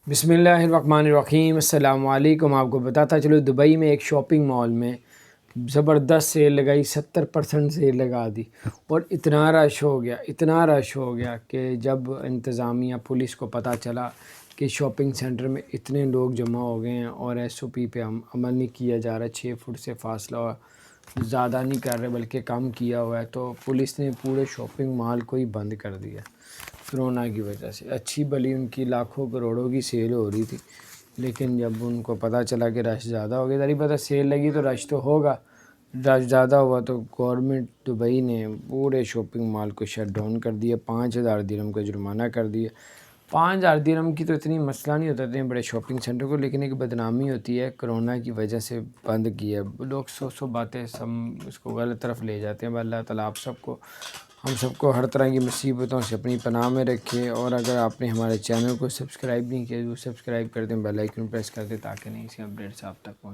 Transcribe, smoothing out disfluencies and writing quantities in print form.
بسم اللہ الرحمن الرحیم۔ السلام علیکم۔ آپ کو بتاتا چلو، دبئی میں ایک شاپنگ مال میں زبردست سیل لگائی، 70% سیل لگا دی، اور اتنا رش ہو گیا کہ جب انتظامیہ پولیس کو پتہ چلا کہ شاپنگ سینٹر میں اتنے لوگ جمع ہو گئے ہیں اور SOP پہ عمل نہیں کیا جا رہا، 6 فٹ سے فاصلہ زیادہ نہیں کر رہے بلکہ کم کیا ہوا ہے، تو پولیس نے پورے شاپنگ مال کو ہی بند کر دیا کرونا کی وجہ سے۔ اچھی بلی ان کی لاکھوں کروڑوں کی سیل ہو رہی تھی، لیکن جب ان کو پتہ چلا کہ رش زیادہ ہو گیا، ذرا پتہ سیل لگی تو رش تو ہوگا، رش زیادہ ہوا تو گورنمنٹ دبئی نے پورے شاپنگ مال کو شٹ ڈاؤن کر دیا، 5,000 درہم کا جرمانہ کر دیا۔ 5,000 درہم کی تو اتنی مسئلہ نہیں ہوتا اتنے بڑے شاپنگ سینٹر کو، لیکن ایک بدنامی ہوتی ہے، کرونا کی وجہ سے بند کیا ہے لوگ، سو باتیں سب اس کو غلط طرف لے جاتے ہیں۔ اللہ تعالیٰ آپ سب کو، ہم سب کو ہر طرح کی مصیبتوں سے اپنی پناہ میں رکھے، اور اگر آپ نے ہمارے چینل کو سبسکرائب نہیں کیا تو سبسکرائب کر دیں، بیل آئیکن پریس کر دیں تاکہ نئی سی اپڈیٹس آپ تک پہنچیں۔